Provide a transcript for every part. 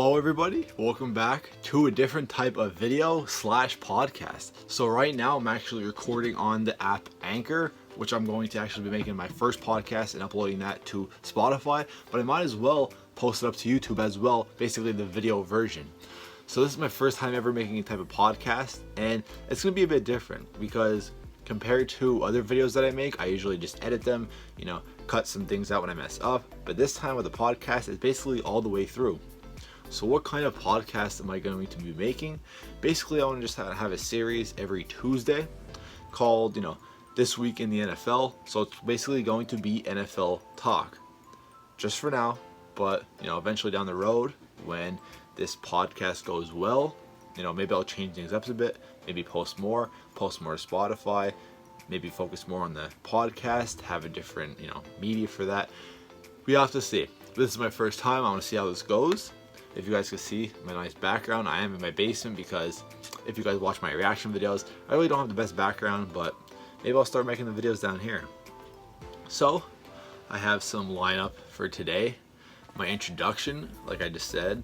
Hello everybody, welcome back to a different type of video slash podcast. So right now I'm actually recording on the app Anchor, which I'm going to actually be making my first podcast and uploading that to Spotify, but I might as well post it up to YouTube as well, basically the video version. So this is my first time ever making a type of podcast, and it's going to be a bit different because compared to other videos that I make, I usually just edit them, cut some things out when I mess up, but this time with the podcast, it's basically all the way through. So what kind of podcast am I going to be making? Basically, I want to just have a series every Tuesday called, This Week in the NFL. So it's basically going to be NFL talk. Just for now, but, eventually down the road, when this podcast goes well, maybe I'll change things up a bit, maybe post more to Spotify, maybe focus more on the podcast, have a different, media for that. We have to see. This is my first time. I want to see how this goes. If you guys can see my nice background, I am in my basement because if you guys watch my reaction videos, I really don't have the best background, but maybe I'll start making the videos down here. So, I have some lineup for today. My introduction, like I just said,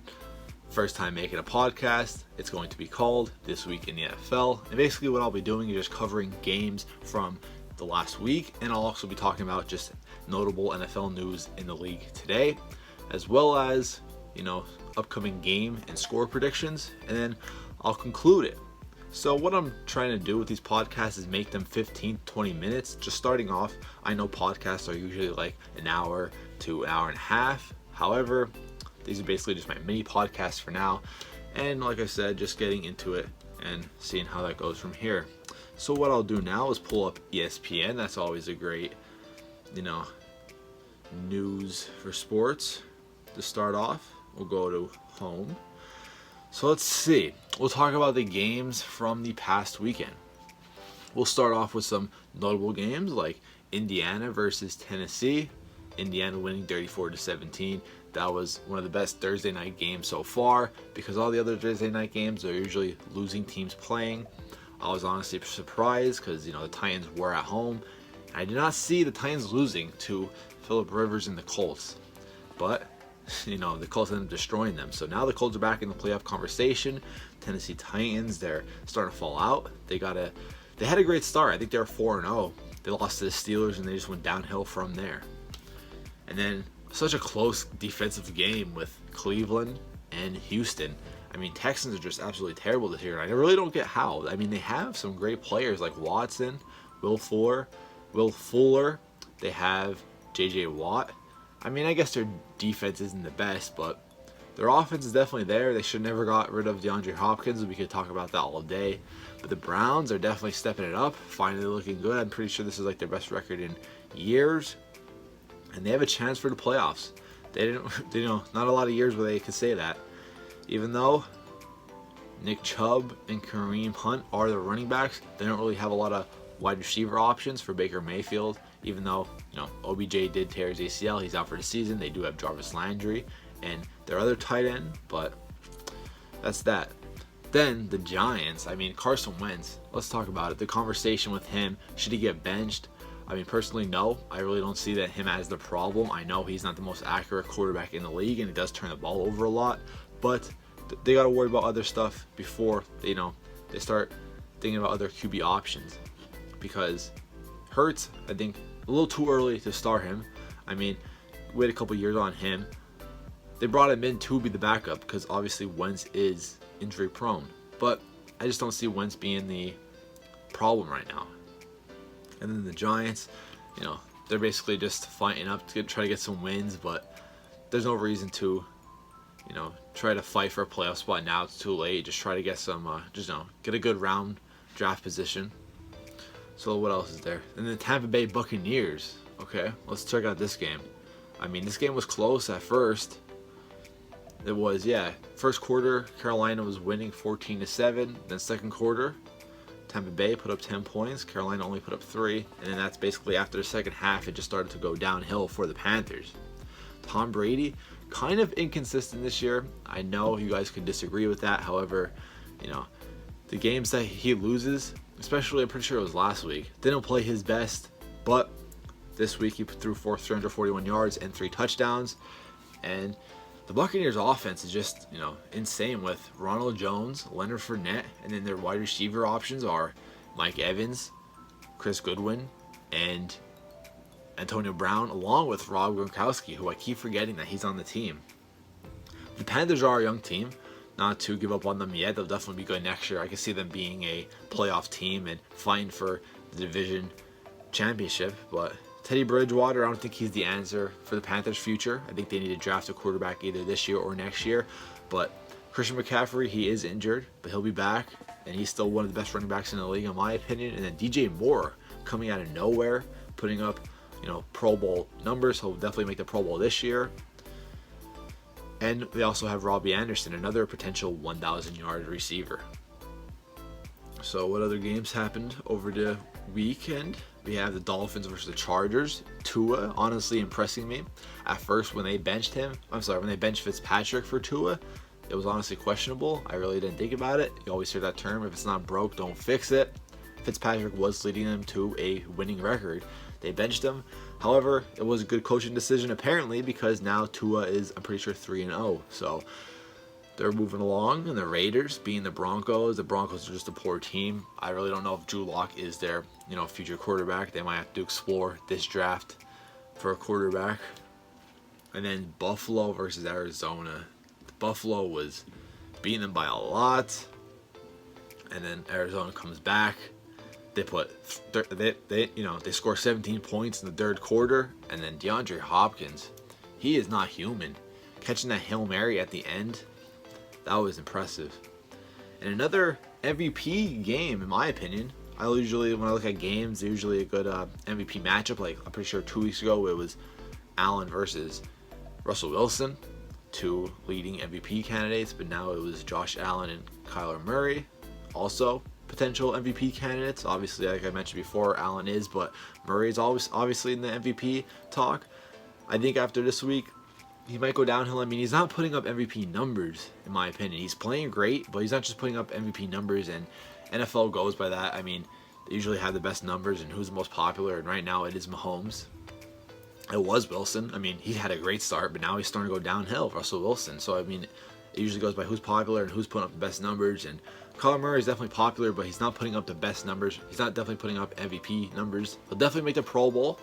first time making a podcast. It's going to be called This Week in the NFL. And basically what I'll be doing is just covering games from the last week, and I'll also be talking about just notable NFL news in the league today, as well as upcoming game and score predictions, and then I'll conclude it. So what I'm trying to do with these podcasts is make them 15-20 minutes. Just starting off, I know podcasts are usually like an hour to an hour and a half. However, these are basically just my mini podcasts for now. And like I said, just getting into it and seeing how that goes from here. So what I'll do now is pull up ESPN. That's always a great, news for sports to start off. We'll go to home. So let's see. We'll talk about the games from the past weekend. We'll start off with some notable games like Indiana versus Tennessee. Indiana winning 34-17. That was one of the best Thursday night games so far because all the other Thursday night games are usually losing teams playing. I was honestly surprised because, the Titans were at home. I did not see the Titans losing to Philip Rivers and the Colts. But the Colts ended up destroying them. So now the Colts are back in the playoff conversation. Tennessee Titans, they're starting to fall out. They had a great start. I think they were 4-0. They lost to the Steelers and they just went downhill from there. And then such a close defensive game with Cleveland and Houston. Texans are just absolutely terrible this year. And I really don't get how. They have some great players like Watson, Will Fuller. They have J.J. Watt. I guess their defense isn't the best, but their offense is definitely there. They should never got rid of DeAndre Hopkins. We could talk about that all day. But the Browns are definitely stepping it up, finally looking good. I'm pretty sure this is like their best record in years. And they have a chance for the playoffs. Not a lot of years where they could say that. Even though Nick Chubb and Kareem Hunt are the running backs, they don't really have a lot of wide receiver options for Baker Mayfield. Even though, OBJ did tear his ACL, he's out for the season. They do have Jarvis Landry and their other tight end, but that's that. Then the Giants, Carson Wentz, let's talk about it. The conversation with him, should he get benched? Personally, no. I really don't see that him as the problem. I know he's not the most accurate quarterback in the league, and he does turn the ball over a lot, but they got to worry about other stuff before they start thinking about other QB options. Because Hurts, I think, a little too early to start him. Wait a couple years on him. They brought him in to be the backup because obviously Wentz is injury prone. But I just don't see Wentz being the problem right now. And then the Giants, they're basically just fighting up to try to get some wins, but there's no reason to, try to fight for a playoff spot now. It's too late. Just try to get some, get a good round draft position. So what else is there? And the Tampa Bay Buccaneers. Okay, let's check out this game. This game was close at first. It was, first quarter, Carolina was winning 14-7. Then second quarter, Tampa Bay put up 10 points. Carolina only put up 3. And then that's basically after the second half, it just started to go downhill for the Panthers. Tom Brady, kind of inconsistent this year. I know you guys could disagree with that. However, the games that he loses, especially I'm pretty sure it was last week, didn't play his best, but this week he threw for 341 yards and 3 touchdowns, and The Buccaneers offense is just, insane with Ronald Jones, Leonard Fournette, and then their wide receiver options are Mike Evans, Chris Goodwin, and Antonio Brown, along with Rob Gronkowski, who I keep forgetting that he's on the team. The Panthers are a young team, not to give up on them yet. They'll definitely be good next year. I can see them being a playoff team and fighting for the division championship, but Teddy Bridgewater, I don't think he's the answer for the Panthers' future. I think they need to draft a quarterback either this year or next year. But Christian McCaffrey, he is injured, but he'll be back, and he's still one of the best running backs in the league, in my opinion. And then DJ Moore coming out of nowhere, putting up, Pro Bowl numbers. He'll definitely make the Pro Bowl this year. And we also have Robbie Anderson, another potential 1,000-yard receiver. So what other games happened over the weekend? We have the Dolphins versus the Chargers. Tua honestly impressing me. At first, when they benched Fitzpatrick for Tua, it was honestly questionable. I really didn't think about it. You always hear that term, if it's not broke, don't fix it. Fitzpatrick was leading them to a winning record. They benched him. However, it was a good coaching decision apparently, because now Tua is, I'm pretty sure, 3-0. So they're moving along. And the Raiders being the Broncos are just a poor team. I really don't know if Drew Lock is their, future quarterback. They might have to explore this draft for a quarterback. And then Buffalo versus Arizona. Buffalo was beating them by a lot. And then Arizona comes back. They score 17 points in the third quarter, and then DeAndre Hopkins, he is not human. Catching that Hail Mary at the end, that was impressive. And another MVP game, in my opinion. When I look at games, usually a good MVP matchup. Like, I'm pretty sure 2 weeks ago it was Allen versus Russell Wilson, two leading MVP candidates, but now it was Josh Allen and Kyler Murray, also potential MVP candidates. Obviously, like I mentioned before, Allen is, but Murray is always obviously in the MVP talk. I think after this week, he might go downhill. I mean, he's not putting up MVP numbers, in my opinion. He's playing great, but he's not just putting up MVP numbers, and NFL goes by that. I mean, they usually have the best numbers and who's the most popular, and right now it is Mahomes. It was Wilson. I mean, he had a great start, but now he's starting to go downhill, Russell Wilson. So, I mean, it usually goes by who's popular and who's putting up the best numbers, and Kyler Murray is definitely popular, but he's not putting up the best numbers. He's not definitely putting up MVP numbers. He'll definitely make the Pro Bowl,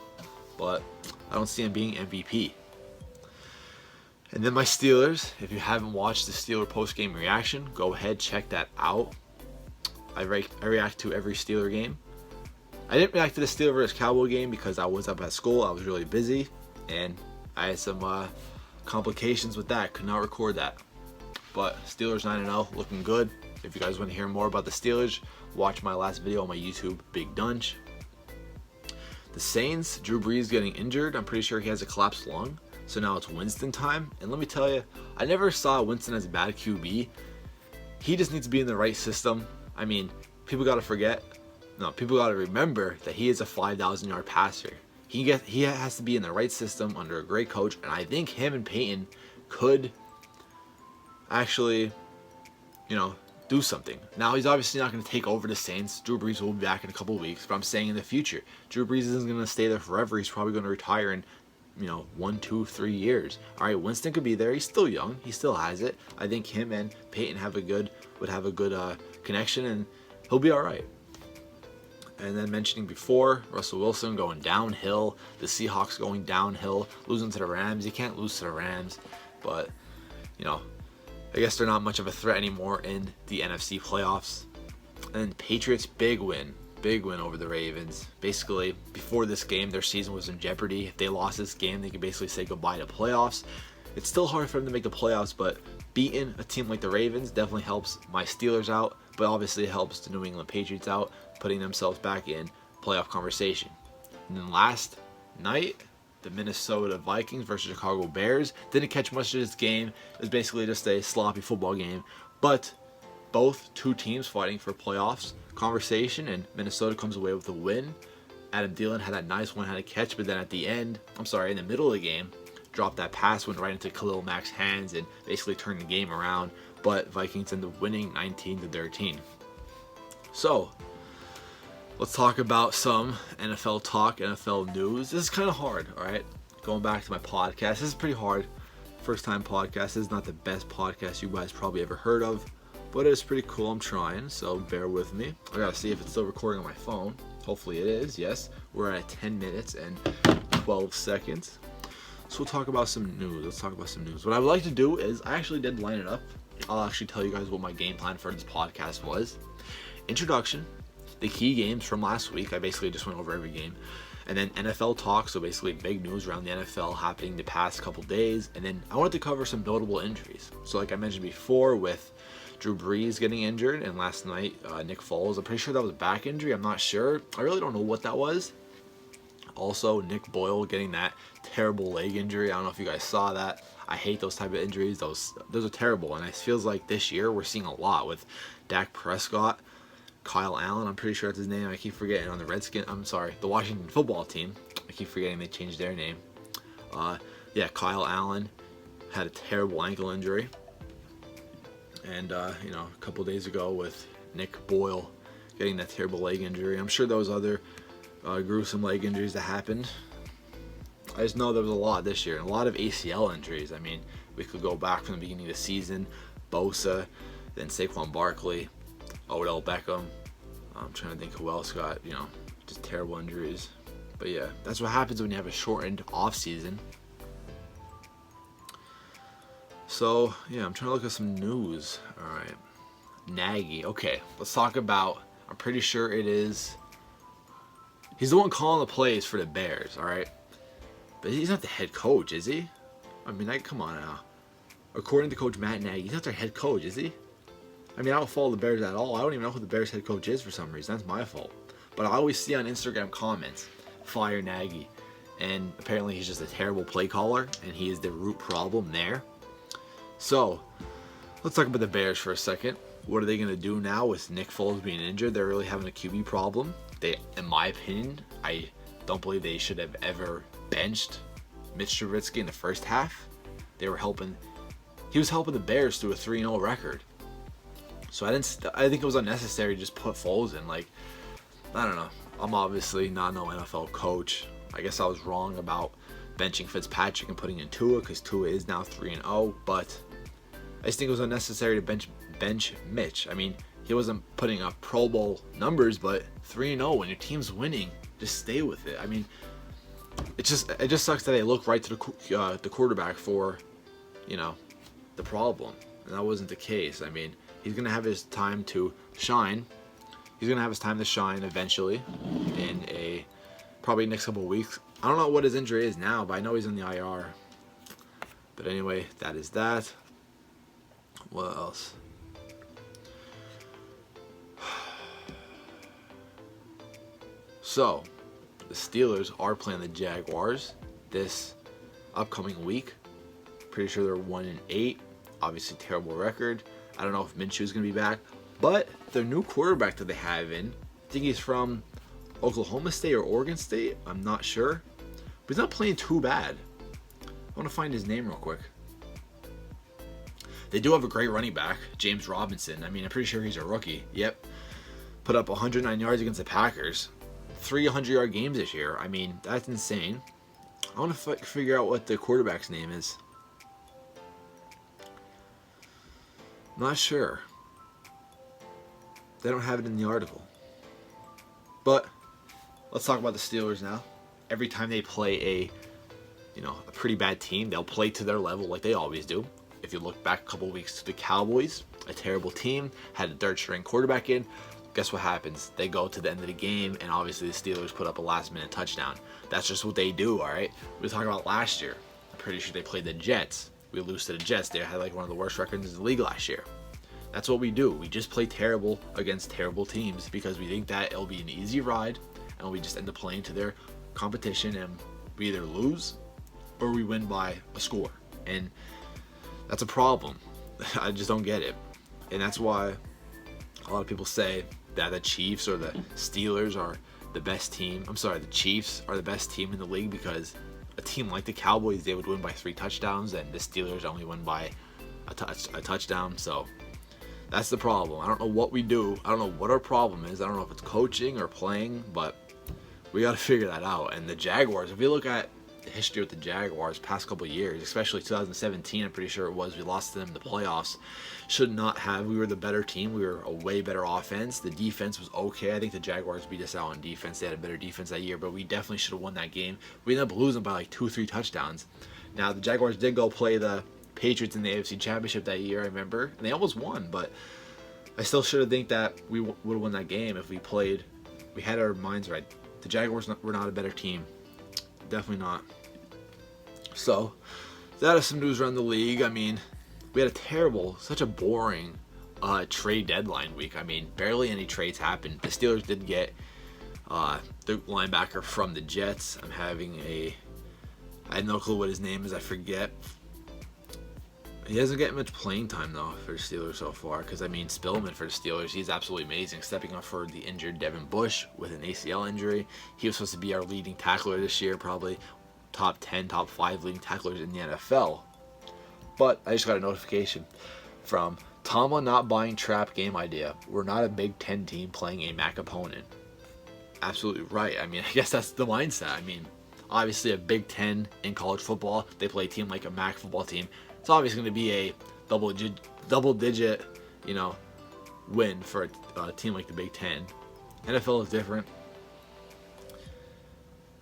but I don't see him being MVP. And then my Steelers. If you haven't watched the Steeler post-game reaction, go ahead, check that out. I react to every Steeler game. I didn't react to the Steelers versus Cowboy game because I was up at school. I was really busy, and I had some complications with that. Could not record that. But Steelers 9-0, looking good. If you guys want to hear more about the Steelers, watch my last video on my YouTube, Big Donch. The Saints, Drew Brees getting injured. I'm pretty sure he has a collapsed lung. So now it's Winston time. And let me tell you, I never saw Winston as a bad QB. He just needs to be in the right system. I mean, people got to remember that he is a 5,000-yard passer. He has to be in the right system under a great coach. And I think him and Peyton could actually, do something. Now, he's obviously not going to take over the Saints. Drew Brees will be back in a couple of weeks, but I'm saying in the future, Drew Brees isn't going to stay there forever. He's probably going to retire in, 1, 2, 3 years. All right, Winston could be there. He's still young. He still has it. I think him and Peyton would have a good connection, and he'll be all right. And then mentioning before, Russell Wilson going downhill, the Seahawks going downhill, losing to the Rams. You can't lose to the Rams, but, I guess they're not much of a threat anymore in the NFC playoffs. And Patriots, big win over the Ravens. Basically, before this game, their season was in jeopardy. If they lost this game, they could basically say goodbye to playoffs. It's still hard for them to make the playoffs, but beating a team like the Ravens definitely helps my Steelers out, but obviously it helps the New England Patriots out, putting themselves back in playoff conversation. And then last night, the Minnesota Vikings versus Chicago Bears. Didn't catch much of this game. It was basically just a sloppy football game, but both two teams fighting for playoffs conversation, and Minnesota comes away with a win. Adam Thielen had that nice one-handed catch, but then in the middle of the game, dropped that pass, went right into Khalil Mack's hands, and basically turned the game around. But Vikings end up winning 19-13. So, let's talk about some NFL talk, NFL news. This is kind of hard, all right? Going back to my podcast, this is pretty hard first time podcast. This is not the best podcast you guys probably ever heard of, but it's pretty cool. I'm trying, so bear with me. I gotta see if it's still recording on my phone. Hopefully it is. Yes, we're at 10 minutes and 12 seconds. So we'll talk about some news. Let's talk about some news. What I would like to do is, I actually did line it up. I'll actually tell you guys what my game plan for this podcast was. Introduction, the key games from last week. I basically just went over every game. And then NFL talk, so basically big news around the NFL happening the past couple days. And then I wanted to cover some notable injuries. So like I mentioned before, with Drew Brees getting injured, and last night Nick Foles, I'm pretty sure that was a back injury. I'm not sure. I really don't know what that was. Also, Nick Boyle getting that terrible leg injury. I don't know if you guys saw that. I hate those type of injuries. Those are terrible. And it feels like this year we're seeing a lot with Dak Prescott, Kyle Allen, I'm pretty sure that's his name. I keep forgetting. On the the Washington football team. I keep forgetting they changed their name. Kyle Allen had a terrible ankle injury. And, a couple days ago with Nick Boyle getting that terrible leg injury. I'm sure there was other gruesome leg injuries that happened. I just know there was a lot this year. And a lot of ACL injuries. I mean, we could go back from the beginning of the season. Bosa, then Saquon Barkley, Odell Beckham. I'm trying to think who else got, just terrible injuries. But yeah, that's what happens when you have a shortened off season. So yeah, I'm trying to look at some news. All right, Nagy. Okay, let's talk about. I'm pretty sure it is. He's the one calling the plays for the Bears. All right, but he's not the head coach, is he? I mean, come on now. According to Coach Matt Nagy, he's not their head coach, is he? I mean, I don't follow the Bears at all. I don't even know who the Bears head coach is for some reason. That's my fault. But I always see on Instagram comments, fire Nagy. And apparently he's just a terrible play caller, and he is the root problem there. So, let's talk about the Bears for a second. What are they going to do now with Nick Foles being injured? They're really having a QB problem. In my opinion, I don't believe they should have ever benched Mitch Trubisky in the first half. He was helping the Bears to a 3-0 record. So I think it was unnecessary to just put Foles in. Like, I don't know. I'm obviously not no NFL coach. I guess I was wrong about benching Fitzpatrick and putting in Tua, because Tua is now 3-0. But I just think it was unnecessary to bench Mitch. I mean, he wasn't putting up Pro Bowl numbers, but 3-0 when your team's winning, just stay with it. I mean, it just sucks that they look right to the quarterback for, the problem, and that wasn't the case. I mean, he's gonna have his time to shine. He's gonna have his time to shine eventually in probably next couple of weeks. I don't know what his injury is now, but I know he's in the IR. But anyway, that is that. What else? So, the Steelers are playing the Jaguars this upcoming week. Pretty sure they're 1-8. Obviously, terrible record. I don't know if Minshew's going to be back. But their new quarterback that they have in, I think he's from Oklahoma State or Oregon State. I'm not sure. But he's not playing too bad. I want to find his name real quick. They do have a great running back, James Robinson. I mean, I'm pretty sure he's a rookie. Yep. Put up 109 yards against the Packers. 3 100-yard games this year. I mean, that's insane. I want to figure out what the quarterback's name is. Not sure. They don't have it in the article. But let's talk about the Steelers now. Every time they play a pretty bad team, they'll play to their level like they always do. If you look back a couple weeks to the Cowboys, a terrible team, had a third string quarterback in. Guess what happens? They go to the end of the game, and obviously the Steelers put up a last-minute touchdown. That's just what they do, all right? We were talking about last year. I'm pretty sure they played the Jets. We lose to the Jets. They had one of the worst records in the league last year. That's what we do. We just play terrible against terrible teams because we think that it'll be an easy ride, and we just end up playing to their competition, and we either lose or we win by a score. And that's a problem. I just don't get it. And that's why a lot of people say that the Chiefs or the Steelers are the best team. The Chiefs are the best team in the league because a team like the Cowboys, they would win by 3 touchdowns, and the Steelers only win by a touchdown. So that's the problem. I don't know what we do. I don't know what our problem is. I don't know if it's coaching or playing, but we got to figure that out. And the Jaguars, if you look at the history with the Jaguars past couple of years, especially 2017, I'm pretty sure it was. We lost to them in the playoffs. Should not have. We were the better team. We were a way better offense. The defense was okay. I think the Jaguars beat us out on defense. They had a better defense that year, but we definitely should have won that game. We ended up losing by like 2-3 touchdowns. Now, the Jaguars did go play the Patriots in the AFC Championship that year, I remember, and they almost won, but I still should have think that we would have won that game if we had our minds right. The Jaguars were not a better team. Definitely not. So, that is some news around the league. I mean, we had such a boring trade deadline week. I mean, barely any trades happened. The Steelers did get the linebacker from the Jets. I have no clue what his name is. I forget. He hasn't gotten much playing time, though, for the Steelers so far. Because, I mean, Spillman for the Steelers, he's absolutely amazing. Stepping up for the injured Devin Bush with an ACL injury. He was supposed to be our leading tackler this year, probably top 10, top 5 leading tacklers in the NFL. But I just got a notification from Tomlin not buying trap game idea. We're not a Big Ten team playing a MAC opponent. Absolutely right. I mean, I guess that's the mindset. I mean, obviously a Big Ten in college football, they play a team like a MAC football team. It's obviously going to be a double digit, win for a team like the Big Ten. NFL is different.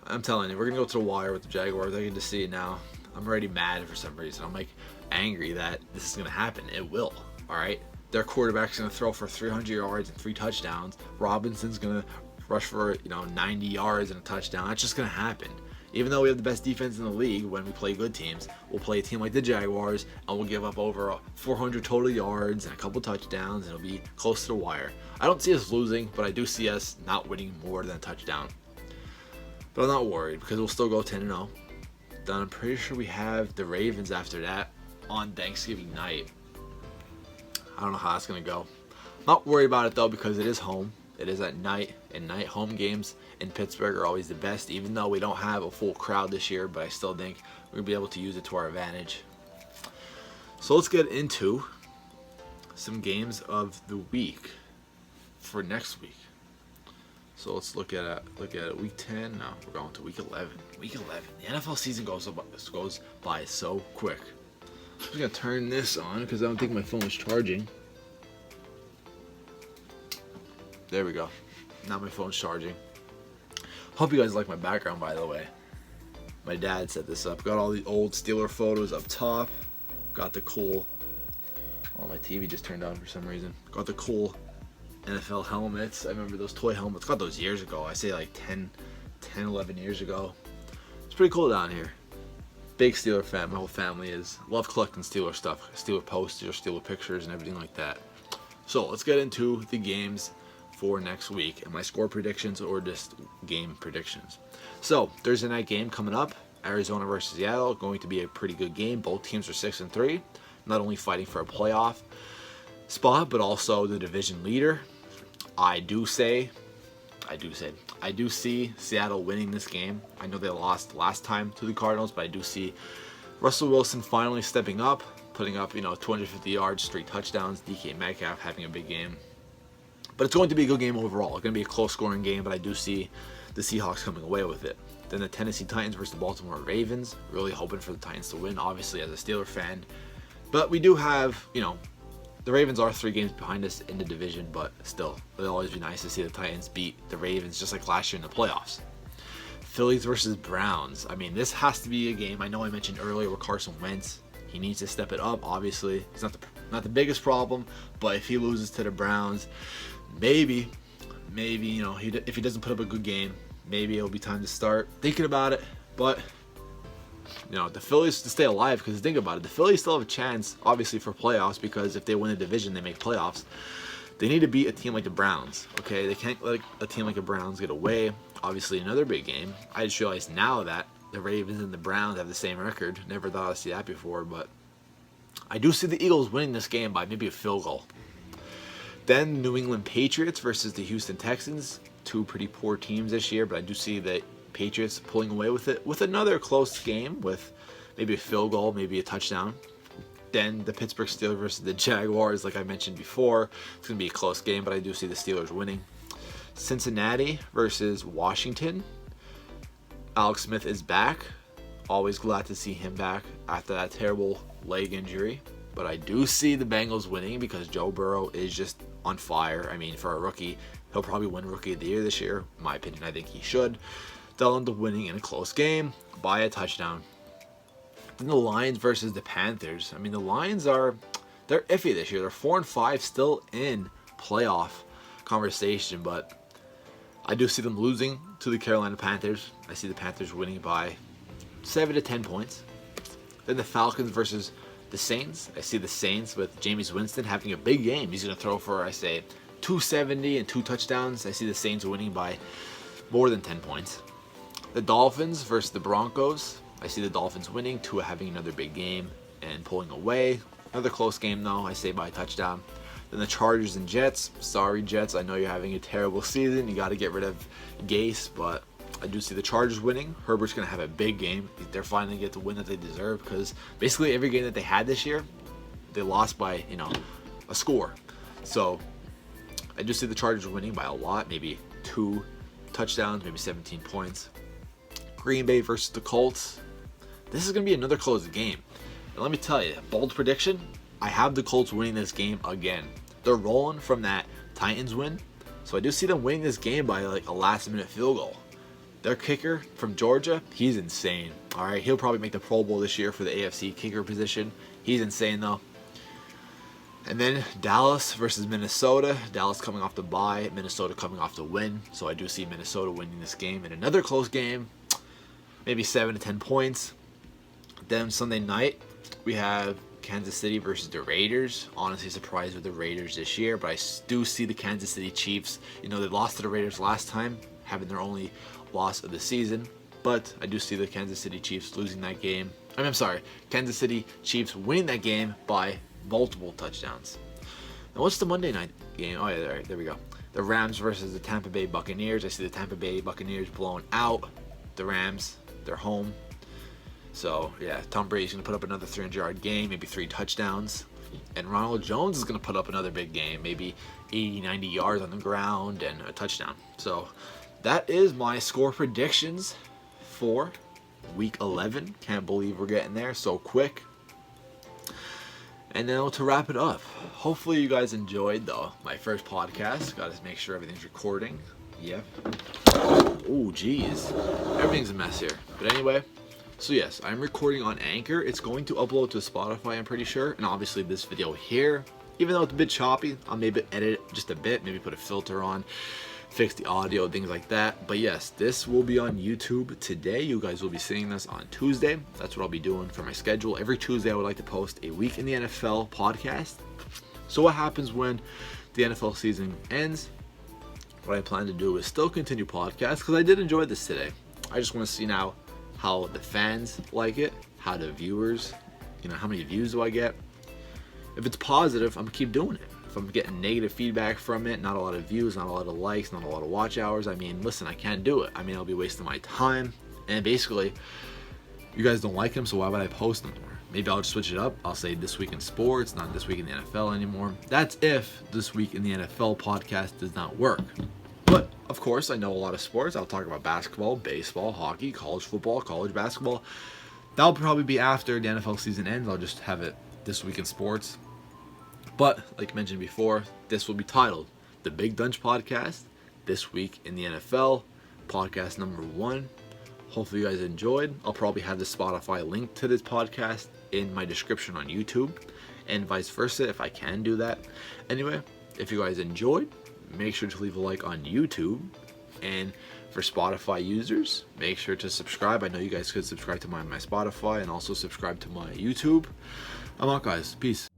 I'm telling you, we're going to go to the wire with the Jaguars. I can just see it now. I'm already mad for some reason. I'm like angry that this is going to happen. It will. All right. Their quarterback's going to throw for 300 yards and 3 touchdowns. Robinson's going to rush for 90 yards and a touchdown. That's just going to happen. Even though we have the best defense in the league, when we play good teams, we'll play a team like the Jaguars, and we'll give up over 400 total yards and a couple touchdowns, and it'll be close to the wire. I don't see us losing, but I do see us not winning more than a touchdown. But I'm not worried, because we'll still go 10-0. Then I'm pretty sure we have the Ravens after that on Thanksgiving night. I don't know how that's going to go. Not worried about it, though, because it is home. It is at night, and night home games in Pittsburgh are always the best, even though we don't have a full crowd this year, but I still think we're going to be able to use it to our advantage. So let's get into some games of the week for next week. So let's look at it. Week 10. No, we're going to week 11. Week 11. The NFL season goes by so quick. I'm just going to turn this on because I don't think my phone is charging. There we go. Now my phone's charging. Hope you guys like my background, by the way. My dad set this up. Got all the old Steeler photos up top. Got the cool... Oh, my TV just turned on for some reason. Got the cool NFL helmets. I remember those toy helmets. Got those years ago. I say like 10, 11 years ago. It's pretty cool down here. Big Steeler fan. My whole family is. Love collecting Steeler stuff. Steeler posters, Steeler pictures, and everything like that. So, let's get into the games for next week and my score predictions or just game predictions. So, Thursday night game coming up, Arizona versus Seattle, going to be a pretty good game. Both teams are 6-3, not only fighting for a playoff spot, but also the division leader. I do see Seattle winning this game. I know they lost last time to the Cardinals, but I do see Russell Wilson finally stepping up, putting up 250 yards, 3 touchdowns. DK Metcalf having a big game. But it's going to be a good game overall. It's going to be a close-scoring game, but I do see the Seahawks coming away with it. Then the Tennessee Titans versus the Baltimore Ravens. Really hoping for the Titans to win, obviously, as a Steeler fan. But we do have, the Ravens are 3 games behind us in the division, but still, it'll always be nice to see the Titans beat the Ravens just like last year in the playoffs. Phillies versus Browns. I mean, this has to be a game. I know I mentioned earlier with Carson Wentz. He needs to step it up, obviously. It's not the biggest problem, but if he loses to the Browns, maybe, if he doesn't put up a good game, maybe it'll be time to start thinking about it. But, the Phillies to stay alive, because think about it, the Phillies still have a chance, obviously, for playoffs, because if they win the division, they make playoffs. They need to beat a team like the Browns, okay? They can't let a team like the Browns get away. Obviously, another big game. I just realized now that the Ravens and the Browns have the same record. Never thought I'd see that before, but I do see the Eagles winning this game by maybe a field goal. Then New England Patriots versus the Houston Texans. 2 pretty poor teams this year, but I do see the Patriots pulling away with it with another close game with maybe a field goal, maybe a touchdown. Then the Pittsburgh Steelers versus the Jaguars, like I mentioned before. It's going to be a close game, but I do see the Steelers winning. Cincinnati versus Washington. Alex Smith is back. Always glad to see him back after that terrible leg injury. But I do see the Bengals winning because Joe Burrow is just on fire. I mean, for a rookie, he'll probably win Rookie of the Year this year. In my opinion, I think he should. They'll end up winning in a close game by a touchdown. Then the Lions versus the Panthers. I mean, the Lions they're iffy this year. They're 4-5, still in playoff conversation, but I do see them losing to the Carolina Panthers. I see the Panthers winning by 7 to 10 points. Then the Falcons versus the Saints. I see the Saints with Jameis Winston having a big game. He's going to throw for, I say, 270 and 2 touchdowns. I see the Saints winning by more than 10 points. The Dolphins versus the Broncos. I see the Dolphins winning, Tua having another big game and pulling away. Another close game, though, I say by a touchdown. Then the Chargers and Jets. Sorry, Jets, I know you're having a terrible season. You got to get rid of Gase, but I do see the Chargers winning. Herbert's going to have a big game. They're finally get the win that they deserve because basically every game that they had this year, they lost by, a score. So I do see the Chargers winning by a lot, maybe 2 touchdowns, maybe 17 points. Green Bay versus the Colts. This is going to be another close game. And let me tell you, bold prediction, I have the Colts winning this game again. They're rolling from that Titans win. So I do see them winning this game by like a last-minute field goal. Their kicker from Georgia, he's insane. All right, he'll probably make the Pro Bowl this year for the AFC kicker position. He's insane, though. And then Dallas versus Minnesota. Dallas coming off the bye, Minnesota coming off the win. So I do see Minnesota winning this game in another close game, maybe 7 to 10 points. Then Sunday night, we have Kansas City versus the Raiders. Honestly surprised with the Raiders this year, but I do see the Kansas City Chiefs. They lost to the Raiders last time, having their only loss of the season. But I do see the Kansas City Chiefs losing that game. Kansas City Chiefs winning that game by multiple touchdowns. Now, what's the Monday night game? Oh, yeah, there we go. The Rams versus the Tampa Bay Buccaneers. I see the Tampa Bay Buccaneers blowing out the Rams. They're home. So, yeah, Tom Brady's going to put up another 300-yard game, maybe 3 touchdowns. And Ronald Jones is going to put up another big game, maybe 80, 90 yards on the ground and a touchdown. So, that is my score predictions for Week 11. Can't believe we're getting there so quick. And then to wrap it up, hopefully you guys enjoyed, my first podcast. Got to make sure everything's recording. Yep. Oh, geez. Everything's a mess here. But anyway, so yes, I'm recording on Anchor. It's going to upload to Spotify, I'm pretty sure. And obviously this video here, even though it's a bit choppy, I'll maybe edit it just a bit, maybe put a filter on, fix the audio, things like that. But yes, this will be on YouTube today. You guys will be seeing this on Tuesday. That's what I'll be doing for my schedule. Every Tuesday I would like to post a Week in the NFL podcast. So what happens when the NFL season ends? What I plan to do is still continue podcasts because I did enjoy this today. I just want to see now how the fans like it, how the viewers, how many views do I get. If it's positive, I'm going to keep doing it. If I'm getting negative feedback from it, not a lot of views, not a lot of likes, not a lot of watch hours, listen, I can't do it. I'll be wasting my time. And basically, you guys don't like them, so why would I post them more? Maybe I'll just switch it up. I'll say This Week in Sports, not This Week in the NFL anymore. That's if This Week in the NFL podcast does not work. But, of course, I know a lot of sports. I'll talk about basketball, baseball, hockey, college football, college basketball. That'll probably be after the NFL season ends. I'll just have it This Week in Sports. But, like mentioned before, this will be titled The Big Donch Podcast, This Week in the NFL, podcast number 1. Hopefully you guys enjoyed. I'll probably have the Spotify link to this podcast in my description on YouTube, and vice versa if I can do that. Anyway, if you guys enjoyed, make sure to leave a like on YouTube. And for Spotify users, make sure to subscribe. I know you guys could subscribe to my Spotify and also subscribe to my YouTube. I'm out, guys. Peace.